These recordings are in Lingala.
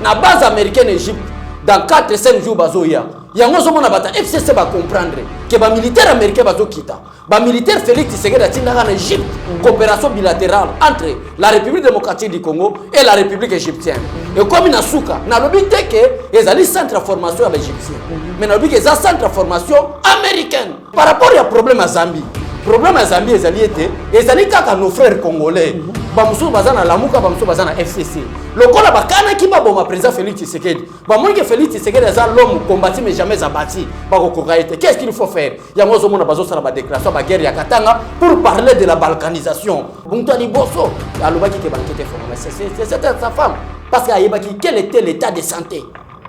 na base américaine Égypte dans 4-5 jours bazoya yango zo mona bata FCC ba comprendre que ba militaire américain bazo kita ba militaire Félix Tshisekedi atinda en Égypte coopération bilatérale entre la République démocratique du Congo et la République égyptienne et comme na souka na lobité que ezali centre de formation à égyptien mais na lobité que za centre de formation américaine par rapport à problème à Zambie. Problème à Zambie ezali été ezali kaka nos frères congolais bamusu bazana lamuka bamusu bazana FCC lokola bakana ki baboma président Félix Tshisekedi bamonge Félix Tshisekedi za l'homme combattu mais jamais abattu bakokoraite qu'est-ce qu'il faut faire yango zo mona bazo sala ba déclaration ba guerre ya Katanga pour parler de la balkanisation Buntani Boso alobaki ke banquete formation c'est sa femme parce qu'ayebaki quel était l'état de santé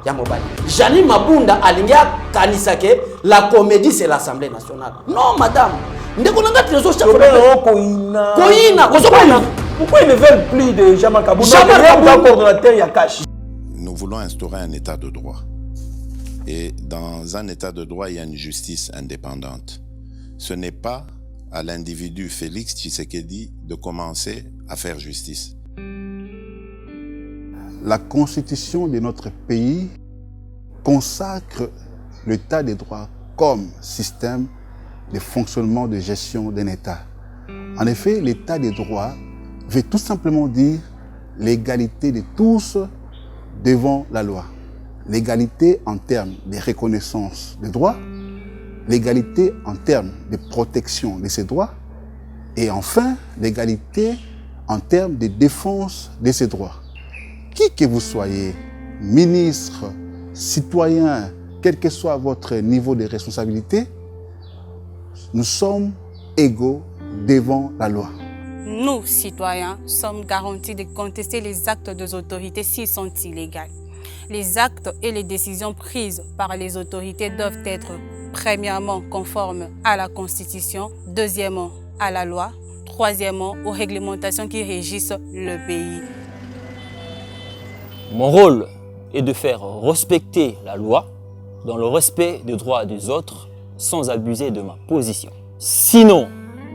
ya mobali Janine Mabunda alingia kanisake la comédie c'est l'Assemblée nationale non madame. Pourquoi ils ne veulent plus de Jean-Marc Kabunda? Coordonnateur Yakash. Nous voulons instaurer un état de droit. Et dans un état de droit, il y a une justice indépendante. Ce n'est pas à l'individu Félix Tshisekedi de commencer à faire justice. La constitution de notre pays consacre l'état de droit comme système de fonctionnement de gestion d'un État. En effet, l'état de droit veut tout simplement dire l'égalité de tous devant la loi. L'égalité en termes de reconnaissance des droits, l'égalité en termes de protection de ces droits, et enfin, l'égalité en termes de défense de ces droits. Qui que vous soyez, ministre, citoyen, quel que soit votre niveau de responsabilité, nous sommes égaux devant la loi. Nous, citoyens, sommes garantis de contester les actes des autorités s'ils sont illégaux. Les actes et les décisions prises par les autorités doivent être premièrement conformes à la Constitution, deuxièmement à la loi, troisièmement aux réglementations qui régissent le pays. Mon rôle est de faire respecter la loi dans le respect des droits des autres sans abuser de ma position. Sinon,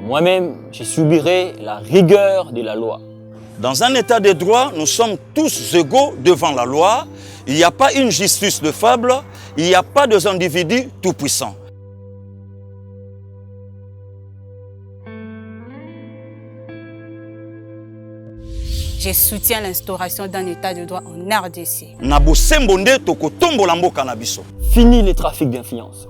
moi-même, je subirai la rigueur de la loi. Dans un état de droit, nous sommes tous égaux devant la loi. Il n'y a pas une justice de faible, il n'y a pas des individus tout-puissants. Je soutiens l'instauration d'un état de droit en RDC. Fini les trafics d'influence.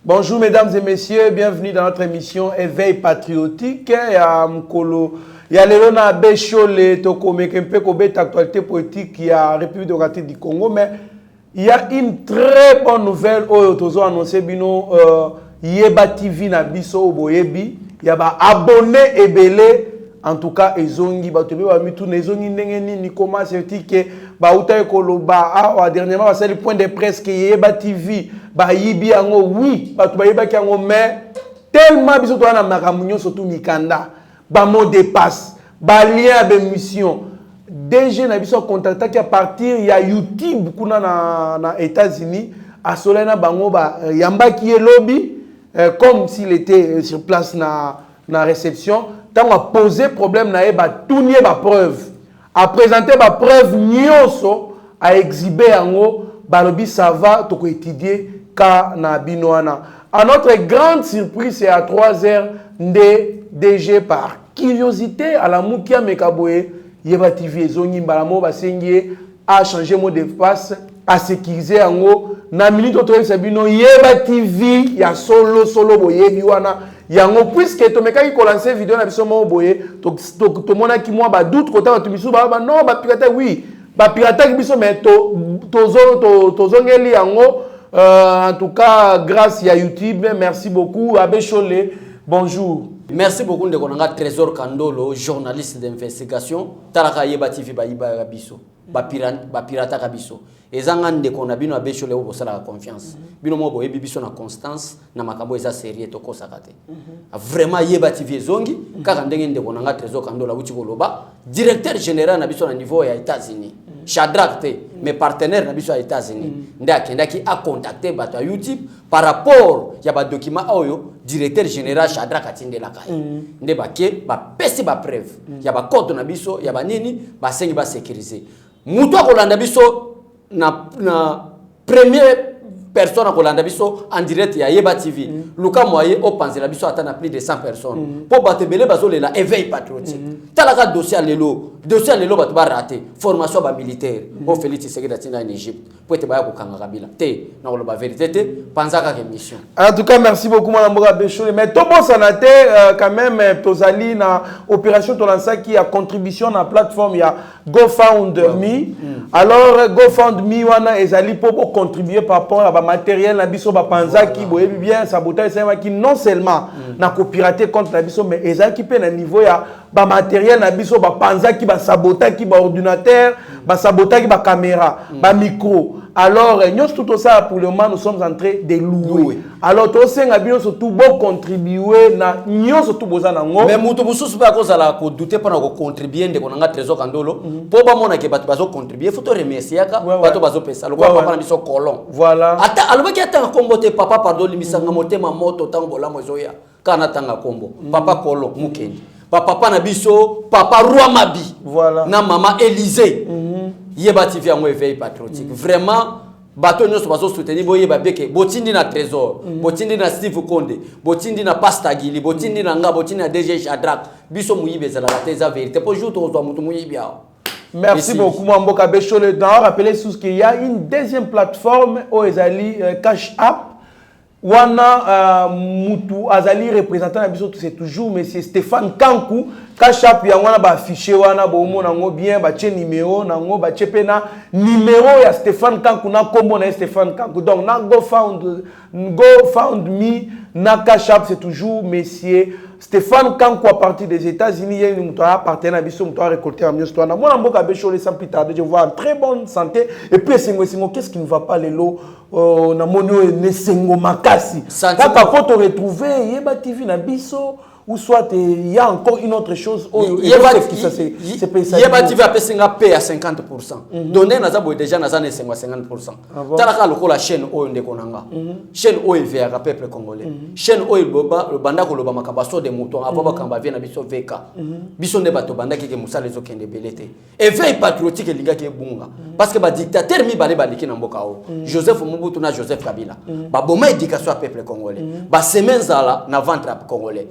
Bonjour mesdames et messieurs, bienvenue dans notre émission Éveil patriotique. Il y a Mkolo, il y a Léona Béchole, actualité politique, il y a République démocratique du Congo, mais il y a une très bonne nouvelle au annoncé bino Yeba TV na biso boyebi, il y a abonnés et belé. En tout cas, ezongi batobe ba mitu nezongi ndenge ni comment c'est que ba uta koloba dernièrement c'est le point de presse que Yeba TV ba yibi yango oui batu ba yeba yango mais tellement biso to na makamunyo surtout mikanda ba mot de passe ba lien de mission DG na biso contacta qui à partir ya YouTube kuna na États-Unis a solena bango ba yamba qui est lobby comme s'il était sur place na réception. Tant à poser problème na eba tourner ba preuve à présenter ba preuve nyonso à exhiber yango balobi ça va to ko étudier ka na binoana. À notre grande surprise c'est à 3h de DG par curiosité à la mukia mekaboye Yeba TV ezongi mbalamo ba sengi a changer mot de passe à sécuriser yango na minute to sabino Yeba TV ya solo boyebi wana yango puisque to mekaki ko lancer vidéo na biso mo boye to mona ki moi ba doute ko ta to biso ba non ba pirata oui ba pirata ki biso mais to zongeli yango en tout cas grâce à YouTube merci beaucoup Abbé Cholé bonjour. Merci beaucoup de konanga Trésor Kandolo journaliste d'investigation talaka Yeba TV ba yiba biso ba pirata ka biso ezanga ndeko na bino Abbé Cholé o sala confiance bino mo boye biso na constance na makambo eza sérieux to ko sakate vraiment Yeba TV ezongi kaka ndenge ndeko na nga Trésor Kandola uti koloba directeur général na biso na niveau ya États-Unis Shadrach te mes partenaires na biso aux États-Unis nde akendaki a contacter bato à YouTube par rapport ya ba document oyo directeur général Shadrach atindelaka nde bake ba pesi ba preuve ya ba code na biso ya ba nini ba sengi ba sécuriser muto akolanda biso na premier personne à Kolanda biso en direct ya Yeba TV. Luka moye au panzela biso atana plus de 100 personnes. Pour batebele bazo la éveil patriotique. Talaka dossier lelo bato ba raté formation ba militaire. Au Félix Tshisekedi atina en Égypte. Pour te baya ko kanga kabila. Te na lo ba vérité te panzaka ke mission. En tout cas merci beaucoup Mwanamboka Beshole mais to bon sanate quand même tozali na opération Tolansa qui a contribution na plateforme ya GoFundMe. Alors GoFundMe wana ezali pour contribuer par rapport à matériel na biso ba panzaki boye bien sabotage ça qui non seulement na copirater contre na biso mais ezaki pe na niveau ya ba matériel na biso ba panzaki ba sabotage ba ordinateur ba sabotage ba caméra ba micro. Alors nous tout ça pour le moment nous sommes en train de louer. Alors to senga bien surtout bon contribuer na nous surtout bozana ngo mais mutu bususu ba cause la ko douter pendant ko contribuer ndeko nga trésor kandolo po ba mona ke bato bazo contribuer faut to remercier ka bato bazo pesa lo papa na biso colon voilà ata alobaki ata kombo te papa pardon limisanga motema moto tangola mozoya kana tanga kombo papa colon mukendi papa na biso papa roi mabi voilà na maman Élysée Yeba TV en éveil patriotique vraiment bato nyonso bazo soutenir boye ba beke botindi na trésor botindi na Steve Konde botindi na Pasta Gili botindi na nga botindi na DG Shadrach biso muyibe za la teza vérité pour jour to mutu muyibia. Merci beaucoup Mwanamboka Beshole. Dans rappeler sous qu'il y a une deuxième plateforme au Ezali Cash App. Wana Moutou Azali représentant c'est toujours monsieur Stéphane Kankou. Cash App ya wana ba affiché wana bo mona ngo bien ba che numéro na ngo ba che pena numéro ya Stéphane Kankou na kombo na Stéphane Kankou. Donc na GoFundMe na Cash App c'est toujours monsieur Stéphane Kankou à partir des États-Unis, il y a une partenaire à Bissou, qui a récolté un mieux. Moi, Mwanamboka Beshole, sans plus tarder, je vois en très bonne santé. Et puis, qu'est-ce qui ne va pas les lots? On a mon Sengo Makasi. Quand tu faut te retrouver, Yeba TV na Bissou, ou soit il y a encore une autre chose. Yeba TV a payé à 50%. Donné Nazabo déjà Nazane 50%. Talaka la chaîne Oyo Konanga. Chaîne Oyo vers le peuple congolais. Chaîne Oyo le banda ko loba makabaso de moutons avant kamba vient na biso VK. Biso ne bato banda ki musa les okende belete. Éveil patriotique linga ki bunga. Parce que ba dictateur mi balé baliki na mboka o. Joseph Mobutu na Joseph Kabila. Ba boma éducation au peuple congolais. Ba semenzala na ventre congolais.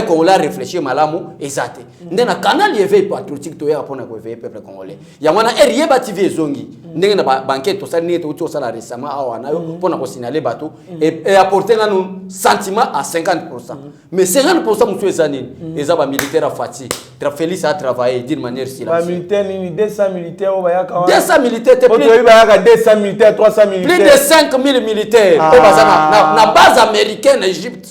Congolais réfléchir malamu ezate ndena canal éveil patriotique to ya pona ko éveil peuple congolais ya mwana Yeba TV ezongi ndenge na banquet to sali neto to sala récemment awa nayo pona ko signaler bato et apporter na nous sentiment à 50%. Mais 50% mutu ezani ezaba militaire à fatigue Félix a travaillé d'une manière silencieuse. Militaire ni 200 militaires au bayaka 200 militaires plus bayaka 200 militaires 300 militaires plus de 5000 militaires au bazana na base américaine Égypte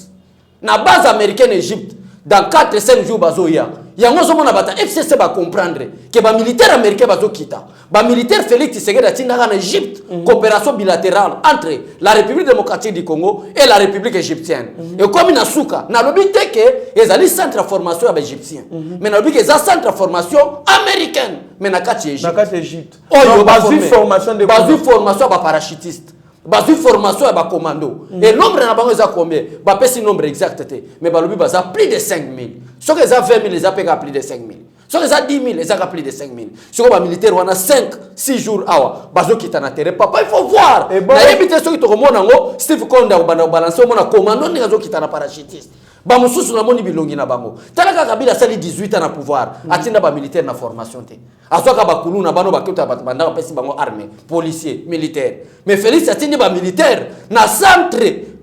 na base américaine Égypte. Dans 4-5 jours, bazoya. Yango zomona bata FCC va comprendre que ba militaire américain bazo kita. Ba militaire Félix Tshisekedi atinda en Égypte, coopération bilatérale entre la République démocratique du Congo et la République égyptienne. Et comme na souka, na lobité que ezali centre de formation ba égyptien. Mais na lobité ezali centre de formation américaine. Mais na kati Égypte. Na kati Égypte. Oh, bazu formation de formation ba parachutiste. Bazu formation à commando. Et nombre na bango za combien? Ba pesi nombre exact té. Mais ba lobi baza plus de 5000. Ce que ça 20 000 les a payé plus de 5000. Ce que ça 10 000 les a plus de 5000. Ce que ba militaire wana 5-6 jours awa bazo kita na terrain. Papa il faut voir. Na yebite so ki to komona ngo Steve Konda ba balancer mona commando ni ngazo kita na parachutiste. Ba mususu na moni bilongi na bango. Talaka Kabila sali 18 ans na pouvoir. Atinda ba militaire na formation té. Azoka ba kulu na bano ba kota ba banda pesi bango armée, policier, militaire. Mais Félix atindi ba militaire na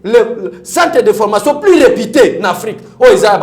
le centre de formation plus réputé en Afrique. Oh il y a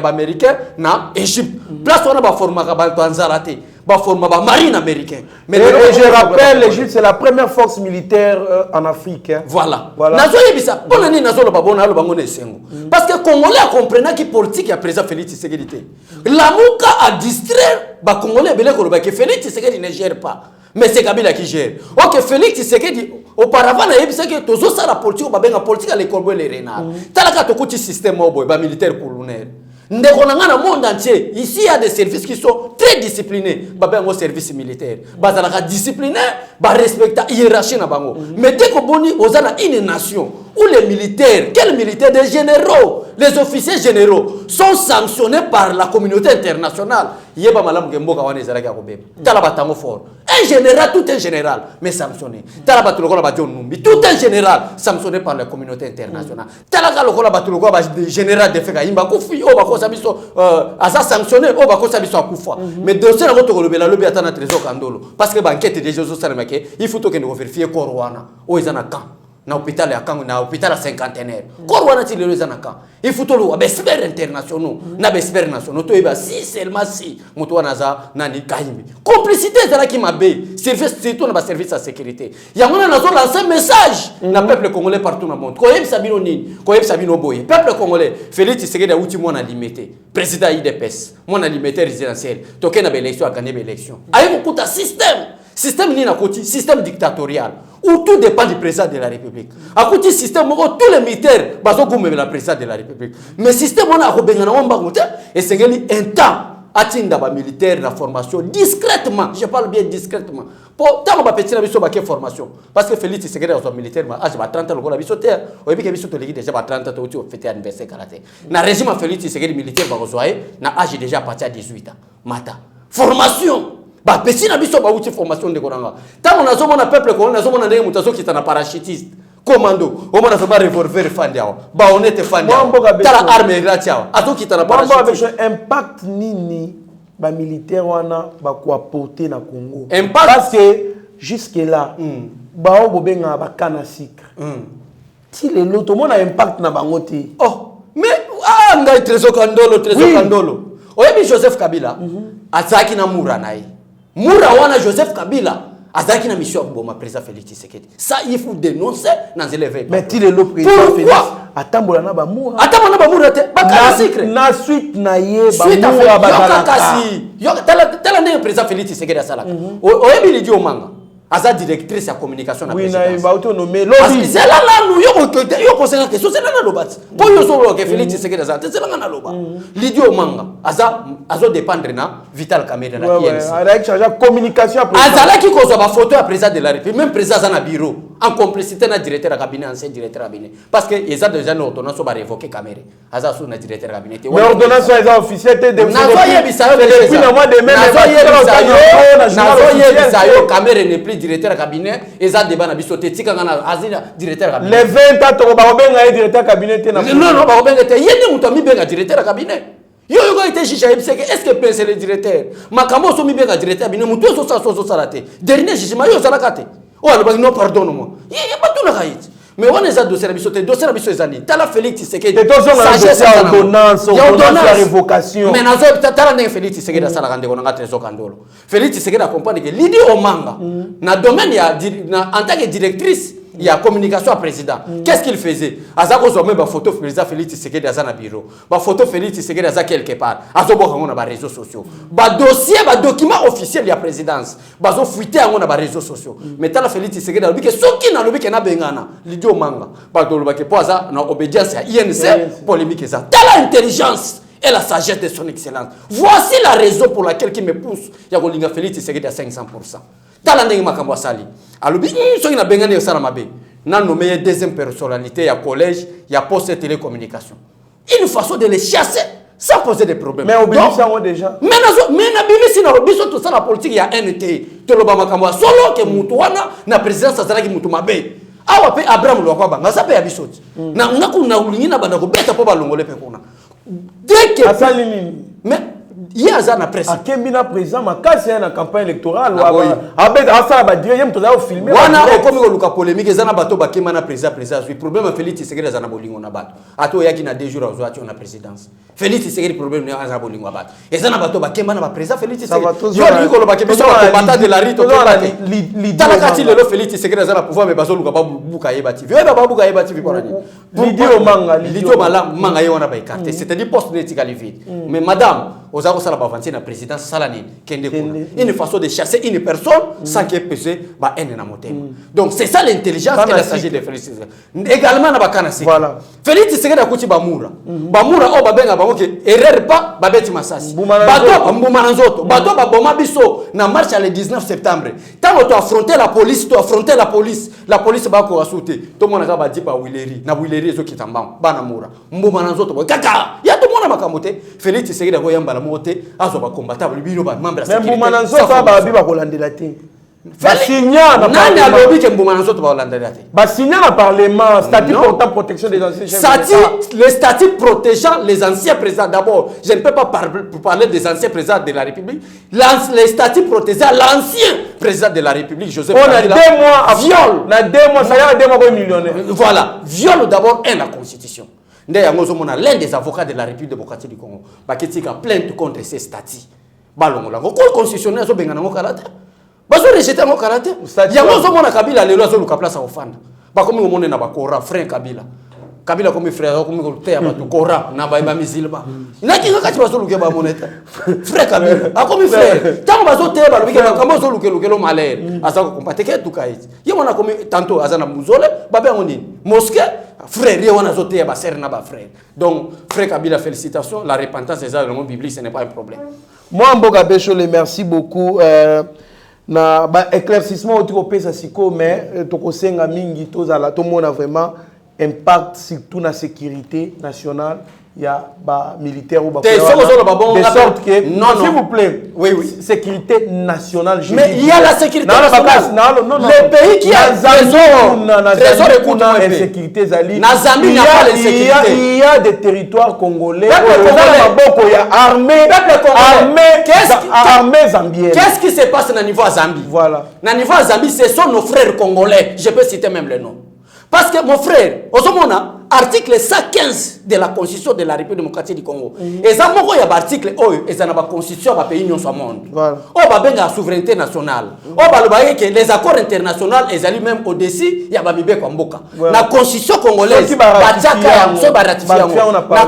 ba américain na Égypte. Place on a ba formaka ba Tanzanie. Ba marine américain. Mais je rappelle, l'Égypte c'est la première force militaire en Afrique. Hein. Voilà. Nazo yebisa, on a ni nazo lo babona lo bango nesengo. Parce que Congolais comprennent que politique a président Félix Tshisekedi. La Mouka a distrait ba Congolais belé ko ba que Félix Tshisekedi ne gère pas. Mais c'est Kabila qui gère. OK, Félix Tshisekedi auparavant na yebisa que tozo ça la politique ba benga politique à l'école les renard. Talaka to kuti système oboy ba militaire colonel. Ndeko na nga na monde entier, ici il y a des services qui sont très disciplinés. Babé un service militaire. Bazalaka discipliné, ba respecta hiérarchie na bango. Mais dès que boni ozana une nation où les militaires, quels militaires, des généraux, les officiers généraux sont sanctionnés par la communauté internationale. Yeba malam gemboka wana ezalaka ko beba. Tala batango fort. Un général, tout un général, mais sanctionné. Tala batuloko ba John Numbi, tout un général sanctionné par la communauté internationale. Tala kalokola batuloko ba général de feka imba kufi o ba ko sabiso asa sanctionné o ba ko sabiso akufa. Mais dossier na ko lobela lobi atana trésor kandolo parce que banquette des Jésus salamake, il faut que nous vérifier korwana o ezana kan. Na hôpital ya Kango, na hôpital cinquantenaire. Korwana ti lelo ezana kan. Il faut tolo abesper internationaux, na besper nationaux. To eba si seulement si moto wana za nani kaimbi. Complicité ezala ki mabe, service surtout na ba service de sécurité. Yangona nazo lancer message na peuple congolais partout dans le monde. Ko yeb sabino nini, ko yeb sabino boye. Peuple congolais, Félix Tshisekedi uti mona limité. Président IDPS, mona limité résidentiel. Toke na ba élection a gagner ba élection. Ayi mokuta système ni na koti, système dictatorial. Où tout dépend du président de la République. À côté du système, tous les militaires, ils ont le président de la République. Mais le système, on a et c'est un temps à atteindre les militaires la formation discrètement. Je parle bien discrètement. Pour tant que petit na formation, parce que Félix Tshisekedi est militaire, j'ai 30 ans le la sauter. Au début que biso tolegi déjà 30 ans au fêter anniversaire karaté. Na régime Félix Tshisekedi militaire ba rejoindre, na âge déjà parti à 18 ans. Mata. Formation. Ba pesi na biso ba uti formation de konanga. Tant on a zomona peuple ko na zomona ndenge mutazo qui na parachutiste. Commando, on m'a fait revolver fandiao. Ba honnête fandiao. Tala arme gratiao. Ato qui na parachutiste. Impact nini ba militaire wana ba ko apporter na Congo. Impact parce que jusque là ba o bobenga ba kana sikre. Ti le loto mona impact na bango te. Oh, mais ngai trésor kandolo. Oyebi Joseph Kabila azaki na mura naye. Mura wana Joseph Kabila azaki na mission boma président Félix Tshisekedi. Ça il faut dénoncer dans les événements. Mais ti le président Félix atambola na ba mura. Atambola na ba mura te. Ba kana secret. Na suite na ye ba mura ba kasi. Yo tala ndenge président Félix Tshisekedi asala. Oyebi li di omanga. Aza directrice ya communication na présidence. Oui, na autonomie. Parce que c'est là nous yo poser la question, c'est là na lobati. Pour yo solo que Félix Tshisekedi aza, c'est là na loba. Lidi omanga, azo dépendre na Vital Kamerhe na INC. Ouais, avec charge communication après. Azala ki ko zo ba photo ya président de la République, même président za na bureau en complicité na directeur de cabinet, ancien directeur de cabinet. Parce que ils ont déjà une ordonnance ba révoquer Kamerhe. Aza sous na directeur de cabinet. Mais ordonnance est officielle de depuis le mois de mai. Nazo Kamerhe n'est plus directeur de cabinet, et ça débat na biso te tika ngana azina directeur de cabinet. Les 20 ans to ba benga directeur de cabinet te na. Non, ba benga te yende muto mi benga directeur de cabinet. Yo été chicha est-ce que pense le directeur? Makamo so mi benga directeur cabinet muto so salate. Dernier jugement yo salakate. Oh non pardonne-moi. Yé pas tout na kayit. Mais on est à dossier la biso te dossier la biso ezani. Tala Félix Tshisekedi. De dossier la ordonnance la révocation. Mais nazo tala ndenge Félix Tshisekedi asala kande konanga trésor kandolo. Félix Tshisekedi accompagne que Lidi Omanga na domaine ya en tant que directrice il y a communication à président. Qu'est-ce qu'il faisait? Azako zo même photo président Félix Tshisekedi azana bureau. Ba photo Félix Tshisekedi aza quelque part. Azobo ngona ba réseaux sociaux. Ba dossier ba document officiel ya présidence. Bazo fuiter ngona ba réseaux sociaux. Mais tala Félix Tshisekedi lobi ke soki na lobi ke na bengana. Lidi Omanga. Ba do lobi ke poza na obédience à INC polémique ça. Tala intelligence et la sagesse de son excellence. Voici la raison pour laquelle qui me pousse ya kolinga Félix Tshisekedi à 500%. Tala ndenge makambo asali. Alobi soki na bengana yo sala mabe. Na nommé deuxième personnalité, il y a collège, il y a poste de télécommunication. Une façon de les chasser sans poser des problèmes. Mais obéissant ça déjà. Mais na bimisi na obéissant tout ça la politique il y a NT. To loba makambo solo que mutu wana na présidence ça ki mutu mabe. Awa pe Abraham lo kwa banga ça pe ya bisoti. Na ngaku na ulingina bana ko beta po balongole pe kuna. Dès que asali nini. Mais il y a ça na presse. Akembina président makasi na campagne électorale wa abet asa ba dire yem to za filmer. Wana okomi ko luka polémique ezana bato bakema na président le problème Félix Tshisekedi ezana bolingo na bato. Ato yaki na 2 jours ozwati na présidence. Félix Tshisekedi problème ne ezana bolingo na bato. Ezana bato bakema na ba président Félix Tshisekedi. Yo lui ko lo bakema so ko bata de la rite to tala kati le Félix Tshisekedi ezana pouvoir me bazo luka ba buka yebati. Yo ba buka yebati bi porani. Lidio manga Lidio manga ye wana ba écarté. C'est-à-dire poste ne tikali vide. Mais madame aux avons ça la avancer la présidence salani une façon de chasser une personne sans qu'elle pesé ba haine na motem. Donc c'est ça l'intelligence et la sagesse de Félix également na bakana sik. Voilà. Félix Tshisekedi akuti bamura. Bamura o babenga bango ke erreur pas babeti masasi. Bato mbumana nzoto. Bato ba boma biso na marche le 19 septembre. Tant tu affronter la police, la police ba ko asouté. Tout le monde ba di ba Wileri, na Wileri zo kitambam, ba na mura. Mbumana nzoto bo kaka. Ya tout le monde makamote. Félix Tshisekedi ko yamba la moté, azo ba combattable bino ba membre la sécurité. Mbumana nzoto ba bi ba kolandela te. Basigna na parlement. Nani alobi ke mbumana nzoto ba kolandela te. Basigna na parlement, statut portant protection des anciens chefs d'État. Le statut protégeant les anciens présidents d'abord. Je ne peux pas parler des anciens présidents de la République. Les statuts protégeant l'ancien président de la République, Joseph Kabila. On a 2 mois à viol. On a 2 mois, ça y a 2 mois pour millionnaire. Voilà, viol d'abord et la Constitution. L'un des avocats de la République démocratique du Congo, qui a plainte contre ces statuts. La Cour constitutionnelle a bien un caractère. Bazo rejeter mon caractère. Il y a un Kabila le lozo luka place à offendre. Ba comme on est na ba Coran frère Kabila. Kabila comme frère comme ko te ba Coran na ba misilba. Na ki ngaka ti bazo luka ba moneta. Frère Kabila. A comme frère. Tant bazo te ba luka ba bazo luka lo malheur. Asa ko compateke tout kaiti. Ye mona comme tantôt azana muzole ba be ngoni. Mosquée frère ye wana zo te ba ser na ba frère. Donc frère Kabila félicitations, la repentance des éléments bibliques ce n'est pas un problème. Moi Mboka Beshole merci beaucoup. Na ba éclaircissement au pesa siko mais tokosenga mingi tozala to mona vraiment impact surtout na sécurité nationale il y a ba militaire ou ba de sorte que s'il vous plaît oui sécurité nationale mais il y a la sécurité nationale le pays qui a trésor et sécurité zali na Zambie n'a pas de sécurité il y a des territoires congolais il y a armée zambienne. Qu'est-ce qui se passe au niveau à Zambie? Voilà. Au niveau à Zambie, ce sont nos frères congolais. Je peux citer même le nom. Parce que mon frère, Ozomona, article 115 de la Constitution de la République démocratique du Congo. Et ça, il y a un article, et ça n'a pas Constitution, il pays au monde. Oh, bah, la souveraineté nationale. Oh, bah, que les accords internationaux, ils allaient même au-dessus, il y a Bamibé Kwamboka. La Constitution congolaise, la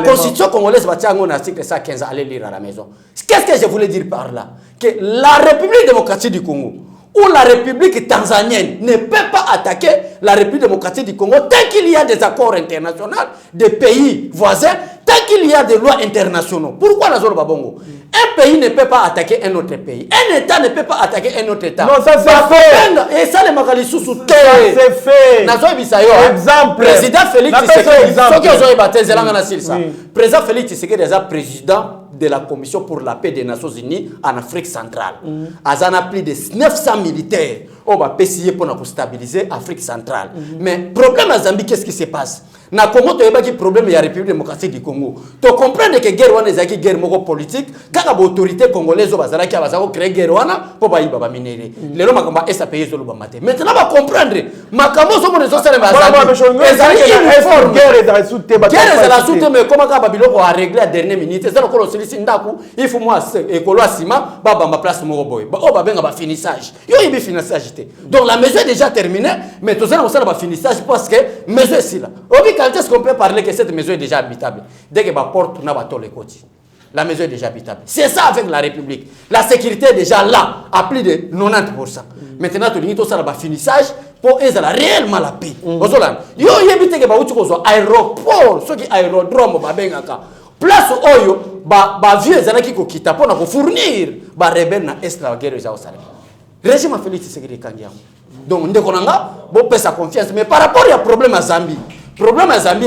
Constitution congolaise, article 115, allez lire à la maison. Qu'est-ce que je voulais dire par là? Que la République démocratique du Congo, où la République tanzanienne ne peut pas attaquer la République démocratique du Congo tant qu'il y a des accords internationaux des pays voisins, tant qu'il y a des lois internationales. Pourquoi la zone Babongo? Un pays ne peut pas attaquer un autre pays. Un État ne peut pas attaquer un autre État. Non, ça c'est fait. Et ça, les Magalissous sous terre. Ça c'est fait. Exemple. Président Félix Tshisekedi. Président Félix Tshisekedi est président de la Commission pour la paix des Nations Unies en Afrique centrale. Azana plus de 900 militaires. On va payer pour stabiliser l'Afrique centrale. Mais problème à Zambie, qu'est-ce qui se passe? Na Congo, tu as un problème de la République démocratique du Congo. Tu comprends que la guerre est une guerre politique. Quand l'autorité congolaise a créé une guerre pour pas minéraux. Les gens ont été payés sur le matin. Maintenant, on va comprendre. Makamo sommes les autres guerre est la soute, mais comment Babylone a réglé la dernière minute? C'est encore il faut moi écolo ciment, ma place mon boy. Oh, bah ben va finissage. Yo il finissage. Donc la mesure est déjà terminée, mais tout ça on va finissage parce que mesure est là. Quand est-ce qu'on peut parler que cette maison est déjà habitable? Dès que la porte n'a pas les côtés. La maison est déjà habitable. C'est ça avec la République. La sécurité est déjà là, à plus de 90%. Maintenant, tout ça va finissage pour qu'ils aient réellement la paix. Yo yebite que aéroport, ce qui aérodrome place oyo vieux ezalaki kokita mpona kofournir barebele na est la guerre eza osalema régime Félix Tshisekedi ekangi yango donc ndeko na nga bopesa confiance mais par rapport ya problème à Zambie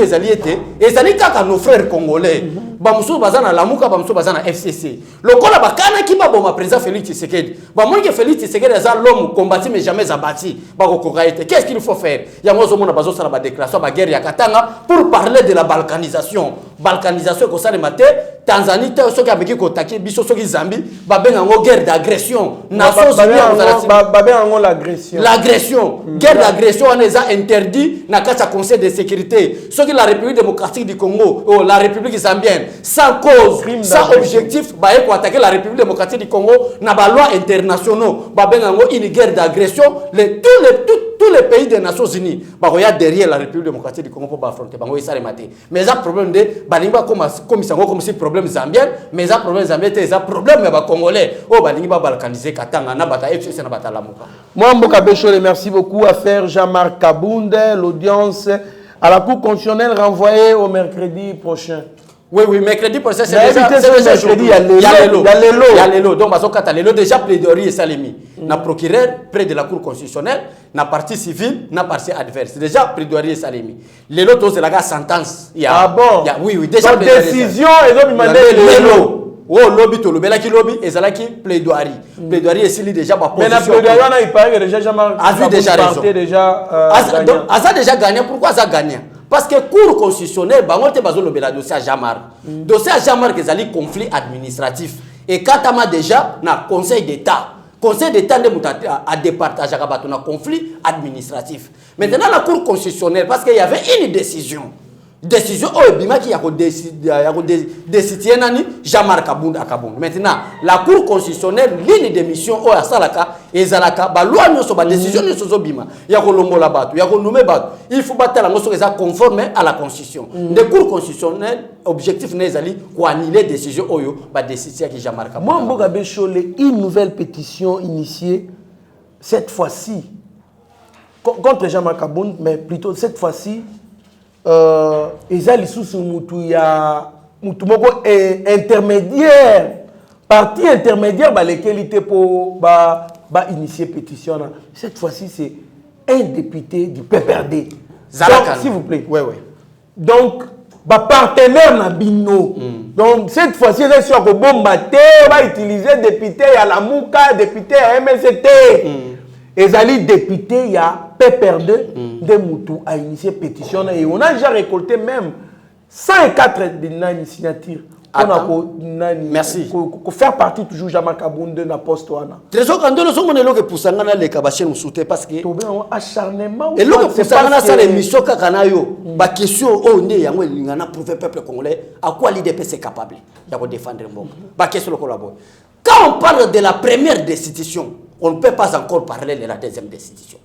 ezali ete ezali kaka nos frères congolais bamususu baza na lamuka bamususu baza na FCC lokola bakanaki baboma président Félix Tshisekedi bamoni ke Félix Tshisekedi aza l'homme combattu mais jamais abattu bakokoka ete qu'est-ce qu'il faut faire yango ozomona bazosala badéclaration baguerre ya Katanga pour parler de la balkanisation ekosalema te Tanzanie te soki ameki kotaki biso soki Zambie babenga ngo guerre d'agression Nations Unies babenga l'agression guerre d'agression on est interdit na kati ya conseil de sécurité soki la République démocratique du Congo ou la République zambienne sans cause sans objectif ba eko attaquer la République démocratique du Congo na ba loi internationaux babenga ngo une guerre d'agression tous tous les pays des Nations Unies, il y a derrière la République démocratique du Congo pour affronter. Mais il y a un problème de comme si problème zambien, mais il y a un problème zambien, il y a un problème congolais. Oh, il y a balkanisé Katanga, Nabata, FCC, Nabata, Lamuka. Moi, Mboka Bechole, merci beaucoup. Affaire Jean-Marc Kabounde, l'audience à la Cour constitutionnelle renvoyée au mercredi prochain. Oui, mercredi prochain, c'est déjà mercredi, il y a l'élo. Donc, l'élo déjà plaidoirie et salimi. Na procureur près de la Cour constitutionnelle, na partie civile, na partie adverse. Déjà plaidoirie et salimi. L'élo, c'est la sentence. Ah bon? Oui, déjà décision et donc il m'a dit l'élo. Oh, lobby to lobby, qui lobby et ça qui plaidoirie. Plaidoirie et s'il déjà pas position. Mais la plaidoirie, il paraît que déjà Jean-Marc a déjà raison. Donc, a déjà gagné. Pourquoi ça a gagné? Parce que Cour constitutionnelle, bah on te baso le dossier à Jean-Marc. Dossier à Jean-Marc, c'est un conflit administratif. Et quand on a déjà na Conseil d'État. Conseil d'État a départagé un conflit administratif. Maintenant la Cour constitutionnelle, parce qu'il y avait une décision. Décision qui a décidé Jean-Marc Kabound à Kabound. Maintenant, la Cour constitutionnelle, ligne de mission à Salaka et Zalaka, loi nous décision nous sommes bima. Il y a il faut battre la motion conforme à la Constitution. Les cours constitutionnels, objectif n'est allé pour annuler décision oyo, décision qui Jean-Marc Kabound. Moi, Mboka Bechole, une nouvelle pétition initiée cette fois-ci contre Jean-Marc Kabound, mais plutôt cette fois-ci. Ezali sous mutu ya mutu moko intermédiaire parti intermédiaire lesquels étaient pour initier pétition. Cette fois-ci c'est un député du PPRD. S'il vous plaît. Oui. Donc partenaire na bino. Donc cette fois-ci c'est sûr que bombaté va utiliser député à la Mouka, député à MST. Ezali député, il y a PPRD de Moutou a initié pétition et on a déjà récolté même 104 signatures. Merci. Pour faire partie toujours Jean-Marc Kabound de la poste. Trésor quand nous sommes que pour ça les kabaché nous soutient parce que acharnement et là que pour ça ça l'émission kakana yo ba question o né yango lingana prouver peuple congolais à quoi l'IDP c'est capable ya ko défendre mbongo ba question le collabore. Quand on parle de la première destitution, on ne peut pas encore parler de la deuxième destitution.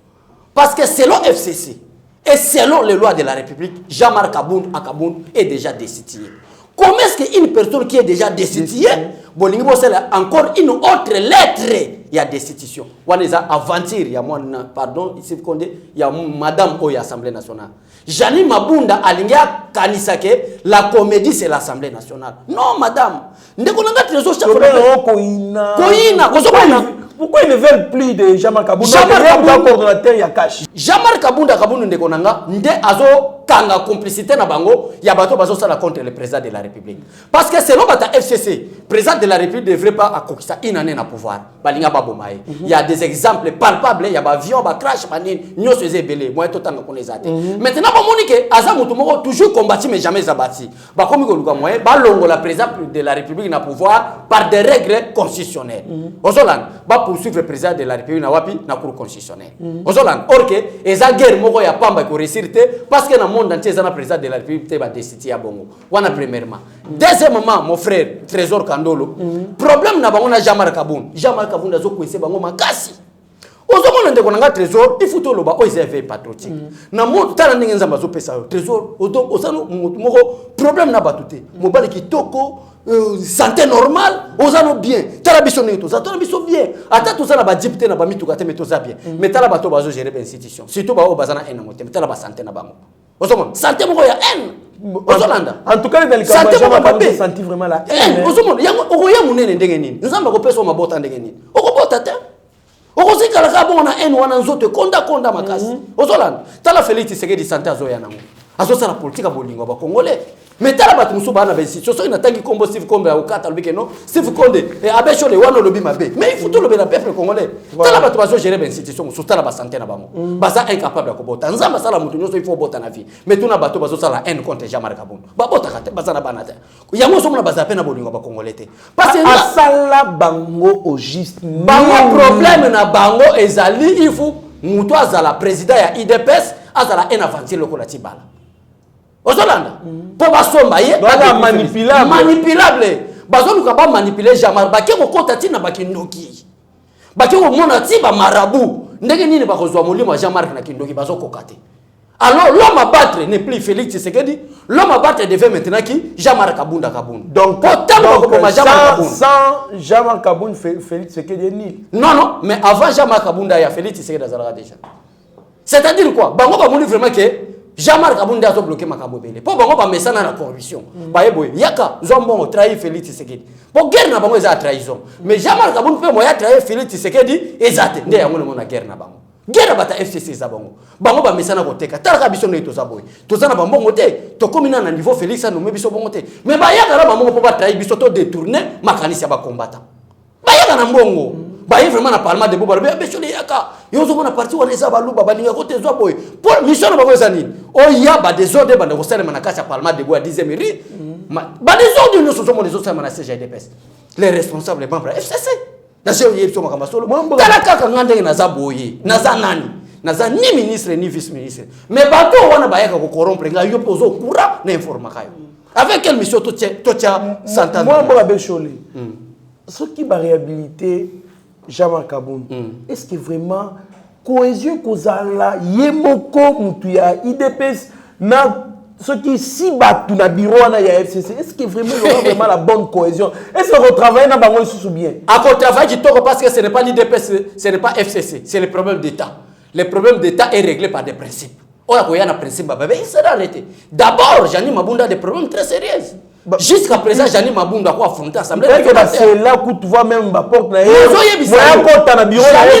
Parce que selon FCC et selon les lois de la République, Jean-Marc Kabound est déjà destitué. Comment est-ce qu'une personne qui est déjà destituée, encore une autre lettre, il y a destitution. On a aventure, il y a pardon, ici il y a madame au Assemblée nationale. Jani Mabunda alingia kanisake, la comédie c'est l'Assemblée nationale. Non madame, ndekonanga trésor chaque pourquoi ils ne veulent plus de Jean-Marc Kabound? Jean-Marc coordonnateur ya cash. Jean-Marc Kabound ndekonanga nde azo kanga complicité na bango ya bato bazo sala contre le président de la République. Parce que selon bata FCC, président de la République ne devrait pas accoquer une année na pouvoir. Balinga babomaye. Il y a des exemples palpables, il y a ba avion, ba crash manine, nyoso ezebele, moi totanga konezate. Maintenant ba monike aza mutu moko toujours combattu mais jamais abattu. Ba komi ko luka moyen, ba longo la président de la République na pouvoir par des règles constitutionnelles. Ozolan ba poursuivre le président de la République na wapi na cour constitutionnelle. Ozolan or que eza guerre moko ya pamba ko réussirte parce que na monde entier eza na président de la République ba décider ya bongo. Wana premièrement. Deuxièmement mon frère Trésor Kandolo, problème na bango na Jean-Marc Kabound. Jean-Marc Kabound azo kwese bango makasi. Ozomona ndeko nanga Trésor, il faut to loba o éveil patriotique. Na monde tala ndenge nzamba zo pesa Trésor, ozano moko problème na batute. Mobali kitoko santé normale, ozano bien. Tala biso neto, tala biso bien. Ata to sala ba dipté na ba mituka te meto za bien. Mais tala bato bazo gérer ben institution. Surtout ba o bazana en moté, tala ba santé na bango. Ozomona santé moko ya en. En tout cas, dans le cas de j'ai senti vraiment la haine. Ozomona yango okoya munene ndenge nini. Nzamba ko pesa mabota ndenge nini. Okobota te. Okosika la kabona en wana nzoto konda makasi. Ozolanda. Tala Félix Tshisekedi santé azoya nango. Azosa la politique bolingo ba congolais. Mais tala batu musuba na besi. Soso ina tangi kombo Steve Kombe ya ukata lobike no. Steve Konde abeshole wana lobi mabe. Mais il faut tout le bien peuple congolais. Tala batu bazo gérer ben institution musu tala ba santé na bango. Baza incapable ya kobota. Nzamba sala mutu nyoso il faut bota na vie. Mais tuna batu bazo sala haine contre Jean-Marc Kabound. Ba bota kate baza na banata. Yango so mona baza pena bolingo ba congolais te. Parce que asala bango au juste. Bango problème na bango ezali il faut mutu azala président ya IDPS azala un aventure lokola tibala. Ozolanda po basomba ye manipulable bazoluka ba manipuler Jean-Marc baki ko kota tina baki noki baki ko mona ti ba marabu ndenge nini ba kozwa molimo Jean-Marc na Kindoki bazo kokate. Alors l'homme à battre n'est plus Félix Tshisekedi, l'homme à battre devient maintenant qui Jean-Marc Kabunda. Donc sans Jean-Marc Kabunda, Félix Tshisekedi est nul. Non, mais avant Jean-Marc Kabunda, il y a Félix Tshisekedi Azalaka déjà. C'est-à-dire quoi? Bango ba moni vraiment que Jean-Marc Kabunda a bloqué Makambo Bele. Pour bango ba messana na corruption. Ba yeboy yaka zombo trahi Félix Tshisekedi. Pour guerre na bango eza trahison. Mais Jean-Marc Kabunda peut moya trahi Félix Tshisekedi ezate. Nde yango na guerre na bango. Guerre bata FCC za bango. Bango ba mesana ko teka. Talaka biso ne to za boy. To za na bango te. To komina na niveau Félix no me biso bongo te. Mais ba yaka na bango po ba trahi biso to détourner makanisi ba combattant. Ba yaka na mbongo. Ba y vraiment na parlement de boba be biso ne yaka. Yo zo na parti wana za balu ba balinga ko te zo boy. Pour mission na bango za nini? O ya ba désordre ba ko sala na kasa parlement de bois 10e mairie. Ba désordre no so mo les autres na CGDPS. Les responsables membres FCC. Na sio yeso makamba solo tala kaka ngande na za boye na za nani na za ni ministre ni vice ministre mais bato wana bayaka ko corrompre nga yo pozo kura na informa kayo avec quelle mission to tia santana moi mboka bechole ce qui va réhabiliter Jean-Marc Kabunda est-ce que vraiment cohésion kozala yemoko mutu ya IDPS na ce qui si battu na bureau na ya FCC, est-ce que vraiment il y aura vraiment la bonne cohésion? Est-ce qu'on travaille dans bango sous bien? À qu'on travaille qui toko parce que ce n'est pas l'IDPS, ce n'est pas FCC, c'est le problème d'État. Le problème d'État est réglé par des principes. On a un principe, il sera arrêté. D'abord, Jani Mabunda a des problèmes très sérieux. Jusqu'à présent, Jani Mabunda a affronté l'Assemblée. C'est là où tu vois même ma porte. Jani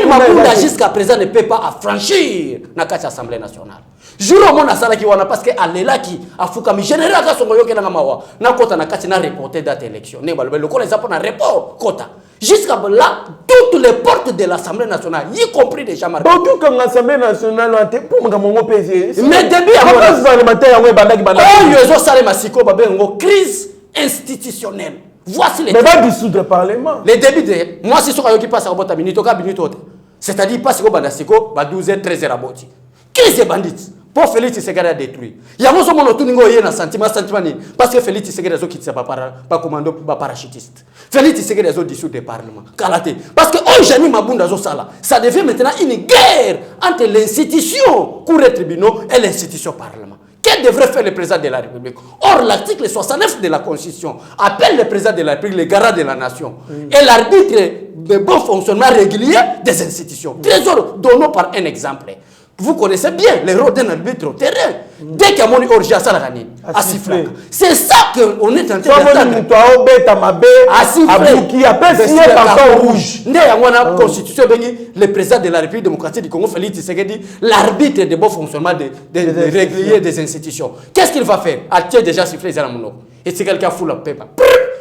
Mabunda jusqu'à présent ne peut pas affranchir l'Assemblée nationale. Jour au monde asala ki wana parce que alela ki afuka mi général ka songo yoke na mawa na kota na kati na reporter date élection ne balbe le kola zapo na report kota jusqu'à là toutes les portes de l'Assemblée nationale y compris des Jean-Marc donc quand l'Assemblée nationale a été pour mon PC mais début à parlementaire ya bandaki bandaki oh yozo sale masiko babe ngo crise institutionnelle voici les mais va dissoudre le parlement les débuts de moi si soka yoki passe à bota minute ka minute c'est-à-dire passe ko bandasiko ba 12h 13h aboti crise bandits. Pour Félix Tshisekedi a détruit. Il y a un moment où il y a un sentiment parce que Félix Tshisekedi a quitté pas commando pas parachutiste. Félix Tshisekedi a dissous le parlement. Parce que Jean Mabunda Sala, ça devient maintenant une guerre entre l'institution cour et tribunaux et l'institution parlement. Qu'est-ce devrait faire le président de la République? Or, l'article 69 de la Constitution appelle le président de la République le garant de la nation et l'arbitre de bon fonctionnement régulier des institutions. Trésor, donnons par un exemple. Vous connaissez bien les rôles d'un arbitre au terrain. Dès qu'il y a mon orgie à Salarani, à siffler. C'est ça qu'on est en train de faire. À siffler. Rouge. La Constitution, le président de la République démocratique du Congo, Félix Tshisekedi, l'arbitre de bon fonctionnement des réguliers des institutions. Qu'est-ce qu'il va faire? Ah, tu as déjà sifflé, et si quelqu'un fout la paix,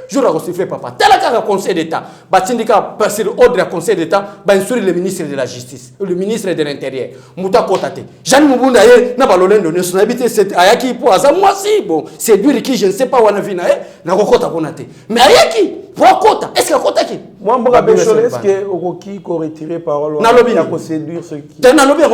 jour à siffler papa. Tel qu'un conseil d'État, Batindika passer l'ordre du conseil d'État, sur le ministre de la Justice, le ministre de l'Intérieur, Mouta Kotate. Jean Mubunda n'a pas l'honneur de son habité, c'est Ayaki pour Azam, moi si, bon, c'est lui qui je ne sais pas où on a vu, n'a pas Kota Konate. Mais Ayaki, pour Kota, est-ce qu'il y a Kota qui? Moi, est-ce que Oroki a retiré parole dans le a séduire ceux qui. Dans le lobby,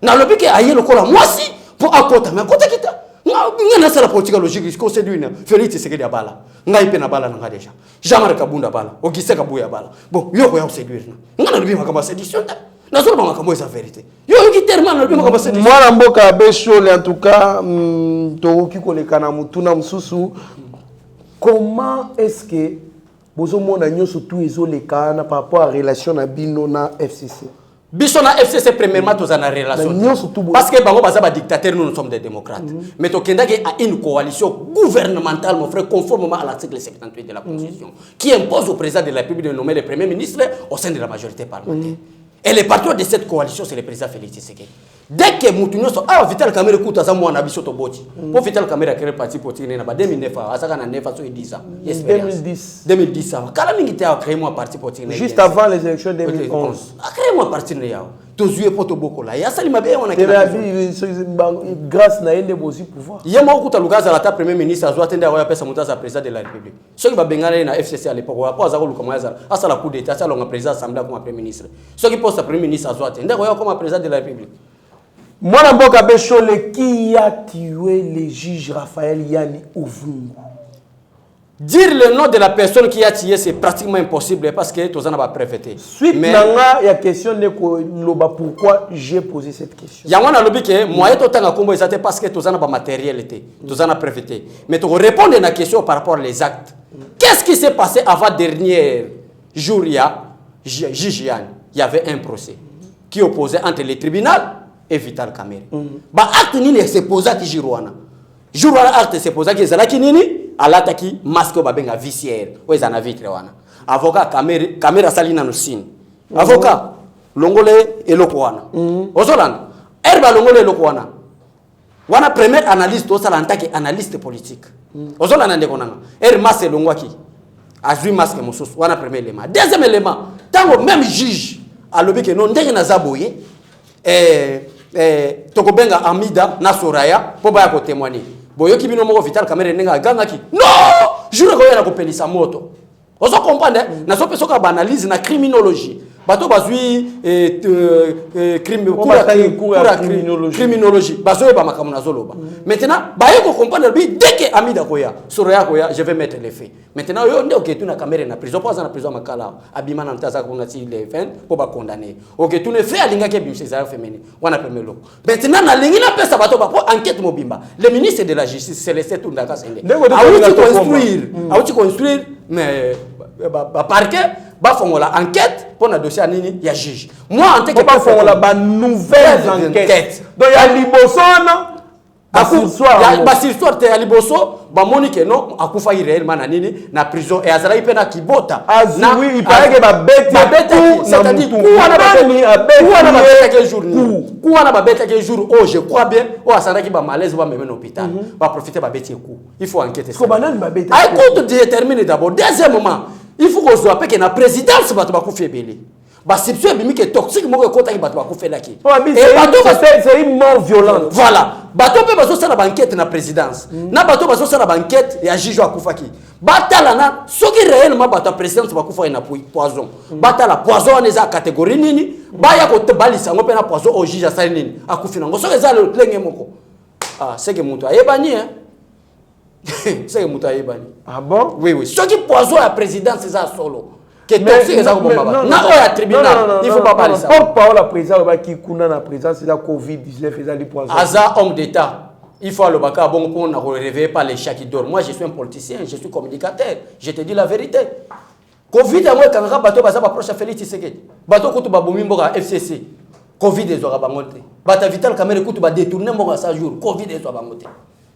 dans le lobby qui a aillé le col, moi si, pour Kota, mais Kota qui t'a. Nga na la politique logique ko séduire Félix Tshisekedi abala ngai pe na bala nga déjà Jean-Marc Kabunda bala Ogise Kabuya bala bon yo ko ya séduire nga na bibi makamba séduction na zo makamba esa vérité yo ki tellement na bibi makamba séduction moi mboka bechole en tout cas to ki kolekana mutuna mususu comment est-ce que bozo mona nyoso tout ezolekana par rapport à relation na bino na FCC Bissona FCC premièrement tous en relation parce que bango baza ba dictateur nous sommes des démocrates mais to kenda a une coalition gouvernementale mon frère conformément à l'article 78 de la Constitution qui impose au président de la République de nommer le premier ministre au sein de la majorité parlementaire et le patron de cette coalition c'est le président Félix Tshisekedi dès que mutunyo so Vital Kamerhe kuta za mwana biso to boti pour Vital Kamerhe créer parti politique na ba 2009 asaka na 9 so 10 ans 2010 kala mingi te a créé moi parti politique juste avant les élections 2011 a créé moi parti na yao to zué poto boko la ya sali mabe on a grâce na ende bosi pouvoir yema okuta lukaza la ta premier ministre azwa tende ya pesa mutaza président de la République ceux qui ba bengana na FCC à l'époque wa za ko luka moya asa la coup d'état ça longa président assemblée comme premier ministre ceux qui poste premier ministre azwa tende ya comme président de la République. Moi, Mboka Bechole, qui a tué le juge Raphaël Yani Ovungu? Dire le nom de la personne qui a tiré, c'est pratiquement impossible parce que tous en a pas préfété. Suite il y a question de pourquoi j'ai posé cette question. Il y a un lobby que moi tout temps combo c'était parce que tous en a pas matériel tous en a préfété. Mais tu répondre à la question par rapport aux actes. Qu'est-ce qui s'est passé avant dernier jour il y a Gigiane, il y avait un procès qui opposait entre le tribunal et Vital Kamerhe. Ba acte ni s'est posé à Girouana. Girouana acte s'est posé à Zalaki nini alataki masque babenga vicière oza na vitre wana avocat Kamerhe salina no sin avocat longole eloko wana ozolanda herba longole eloko wana premier analyste osala ntaki analyste politique ozolanda ndeko nanga masque longwaki azui masque mosusu wana premier élément deuxième élément tango même juge alobi ke non ndenge na zaboye tokobenga Amida na Soraya po ba ko témoigner boyoki bino moko Vital Kamerhe nenga gangaki no jure ko yana ko pelisa moto ozo comprendre na so peso ka analyse na criminologie bato bazui criminologie bazo ba makamu na zoloba maintenant ba yeko comprendre bi dès que Amida koya Soraya koya je vais mettre les faits maintenant yo nde oketu na Kamerhe na prison poza na prison makala abima na mtaza ko ngati les 20 po ba condamner oketu ne fait alinga ke bimse za féminin wana premier loko maintenant na lingi na pesa bato ba po enquête mobimba le ministre de la justice c'est laissé tout ndaka sende a construire mais parquet ba fongola enquête pour na dossier nini ya juge moi en tant que pas fongola ba nouvelle enquête donc ya libosona basirsoir te ya liboso ba monique non akufa réellement na nini na prison et azala ipena kibota oui il paraît que ba bête c'est-à-dire kuana ba bête quel jour kuana ba bête quel jour oh je crois bien oh asana ki ba malaise ba même hôpital ba profiter ba bête coup il faut enquêter ko banane ba bête ay compte déterminer d'abord deuxièmement il faut qu'on soit que la présidence va te faire belé. Bah c'est sûr que toxique moi que il va te faire là qui. C'est une mort violente. Voilà. Bato peut baso ça la banquette na présidence. Na bato baso ça la banquette et agir à Koufaki. Batala na ce qui réellement bato présidence va Koufaki na poison. Batala poison on est à catégorie nini. Ba ya ko te balisa ngo pe na poison au juge ça nini. Akufina ngo so que ça le lenge moko. Ah c'est que mutu ayebani hein. C'est que mutu ayebani. Ah bon? Oui oui. Ce qui poison la présidence c'est ça solo. Que toxique ça ko baba. Na o ya tribunal, il faut pas parler ça. Porte-parole la présidence ba ki kuna na présidence c'est la Covid-19 faisant les poison. Aza homme d'état. Il faut le baka bon pour ne réveiller pas les chats qui dorment. Moi je suis un politicien, je suis communicateur. Je te dis la vérité. Covid moi quand nga bato baza ba proche Félix Tshisekedi. Bato kutu ba bomi mboka FCC. Covid ezora bangote. Bata Vital Kamerhe kutu ba détourner mboka sa jour. Covid ezora bangote.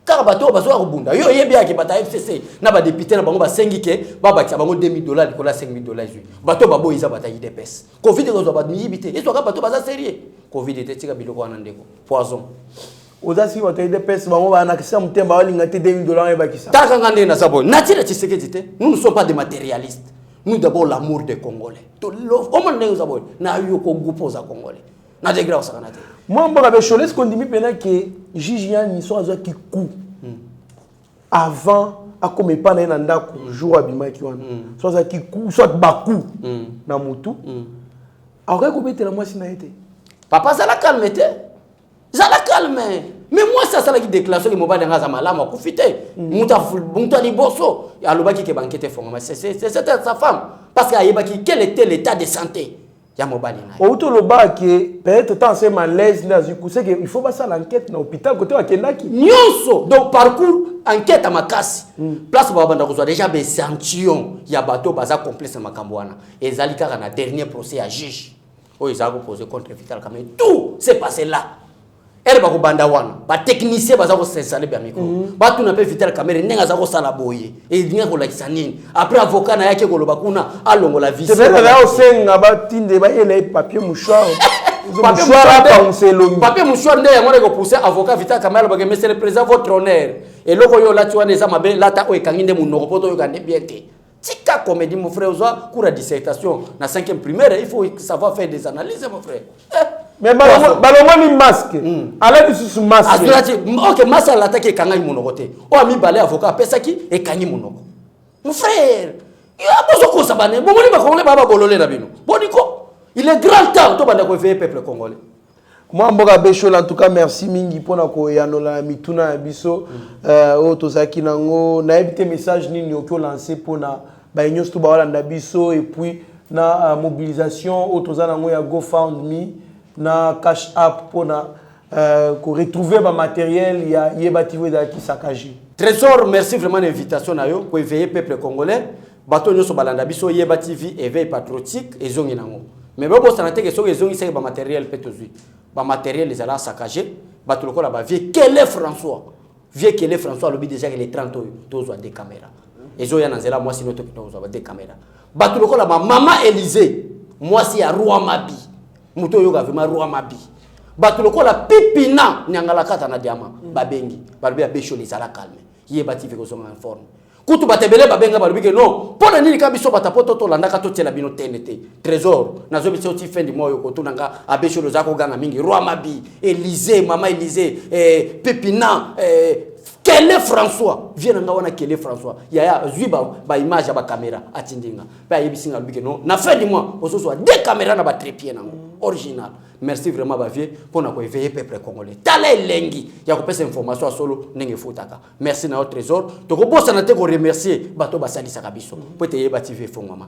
Car bato bazo rubunda. Yo yebia ki bata FCC na ba député na bango ba sengike ba ba bango $2000 ko la $5000. Bato babo iza bata IDPS. Covid ezora ba mibité. Ezora ka bato baza sérieux. Covid etetika biloko wana ndeko. Poison. Ozasi wa taide pesa bango ba nakisa mutemba walinga te $2000 ba kisa. Taka ngande na sabo. Natira Tshisekedi te. Nous ne sommes pas des matérialistes. Nous d'abord l'amour des Congolais. To love omo ndenge sabo. Na yoko gupo za Congolais. Na degra osakana te. Moi mboka be choles kondimi pena ke Gigiane ni so azo ki coup. Avant a comme pas na ndako jour abima ki wana. So azo ki coup soit baku na mutu. Aure ko betela moi sina été. Papa ça la calme te. Ça la calme. Mais moi ça la qui déclaration que mobile ngaza malama kufite. Muta ni bosso. Alobaki ke banquete fonga c'est sa femme parce qu'ayebaki quel était l'état de santé. Auto le bas qui peut-être tant c'est malaise là c'est que il faut passer l'enquête dans l'hôpital côté à Kendaki. Nyonso donc parcours enquête à Makasi. Place babanda ko déjà be sanction ya bateau baza complexe makambo wana. Ezali kaka na dernier procès à juge. O ezali ko poser contre Vital Kamerhe. Tout s'est passé là. Elle ba ko banda wana. Ba technicien baza ko s'installer ba micro. Ba tout na pe Vital Kamerhe nenga za ko sala boye. Et dinga ko lakisa nini. Après avocat na yake ko loba kuna alongo la vie. C'est vrai là osenga ba tinde ba ele papier mouchoir. Papier mouchoir nde ya ngone ko pousser avocat Vital Kamerhe ba ke monsieur le président votre honneur. Et loko yo la tuane za mabe la ta o ekanginde munoko poto yo kande bien te. Tika comédie mon frère oza cours de dissertation na 5e primaire il faut savoir faire des analyses mon frère. Mais balongo ni masque. Ala sous masque. OK, masque la attaque kangai monoko te. O ami balé avocat pesaki e kangi monoko. Mon frère, il a besoin ko sabane. Bon moni ba congolais baba bololé na bino. Boniko, il est grand temps to banda ko veiller peuple congolais. Moi, Mboga Béchol, en tout cas, merci mingi pour na yanola mituna biso. Tozaki nango na évité message ni nyoko lancé pour na ba nyos to ba wala biso et puis na mobilisation autoza nango ya GoFundMe na Cash App pour na retrouver ba matériel ya yebatiwe da ki sakaji. Trésor, merci vraiment l'invitation na yo pour éveiller peuple congolais. Bato nyoso balanda biso yeba TV éveil patriotique et zongi nango. Mais bon ça n'était que so zongi c'est ba matériel petozui. Ba matériel les ala saccagé, bato lokola ba vie quel est François. Vie quel est François lobi déjà que les 30 tozo des caméras. Et zo ya nanzela moi sino to tozo des caméras. Bato lokola ba maman Élysée, moi si ya roi Mabi. Muto yoga vraiment roi Mabi. Bato lokola pipina nyangala kata na diama babengi. Balubi ya besho les ala calme. Yeba TV ko zonga informe. Kutu batebele babenga balubike non pona nini kabiso batapoto to landaka to tela bino tenete trésor nazo biso ti fendi moyo ko tunanga abesho lozako ganga mingi roi Mabi Élysée maman Élysée Pépina quel est François viens nga wana quel est François ya zuiba ba image ba caméra atindinga ba yebisinga lubike non na fendi moi ososo deux caméras na ba trépied nango original. Merci vraiment Bavier pour nous éveiller peuple congolais. Tale lengi ya ko pesa information à solo ndenge futaka. Merci na au trésor. To ko bossa na te ko remercier bato basali sakabiso. Po te yeba TV fo mama.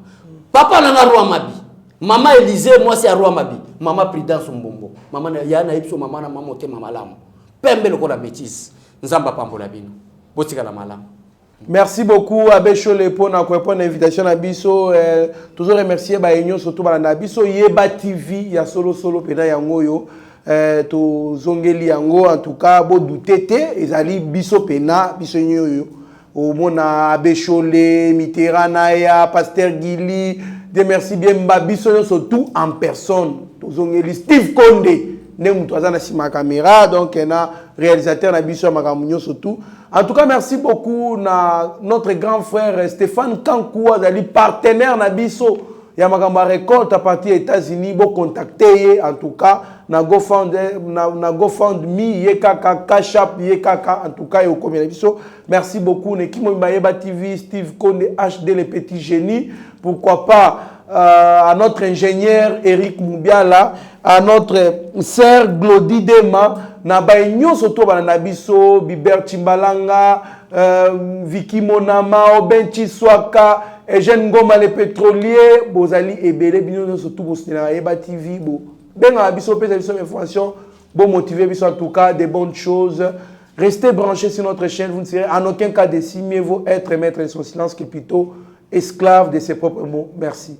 Papa na roi Mabi. Maman Élysée moi c'est roi Mabi. Maman Prudence Mbombo. Maman ya na ipso maman na maman te mama lamu. Pembe loko la métisse. Nzamba pambola bino. Botika la malamu. Merci beaucoup à Béchole pour l'invitation à Bisso. Toujours remercier Baïnyo surtout à Bisso. Yeba TV, il y a solo pena yango yo. To zongeli yango en tout cas bo doutete ezali Bisso pena Bisso yo. Au mona Béchole, Mitterrand, Pasteur Gili. De merci bien Bisso surtout en personne. To zongeli Steve Condé. Na caméra donc un réalisateur na biso makamunyo surtout. En tout cas merci beaucoup na notre grand frère Stéphane Kankou azali partenaire na biso ya makamba récolte à partir des États-Unis bo contacter en tout cas na GoFundMe yekaka Cash App yekaka en tout cas yo komela biso. Merci beaucoup Nekimo Mbayeba TV Steve Konde HD les petits génies pourquoi pas à notre ingénieur Eric Moubiala, à notre sœur Glody Dema, na baignon soto na biso Biber Chimbalanga, Vicky Monama, Obenchi Swaka, Eugène Ngoma le pétrolier, Bozali Ebele bino surtout Bosnina Eba TV bo. Benga biso pesa biso information, bon motiver biso en tout cas des bonnes choses. Restez branchés sur notre chaîne, vous ne serez en aucun cas déçus, mieux vaut être maître de son silence que plutôt esclave de ses propres mots. Merci.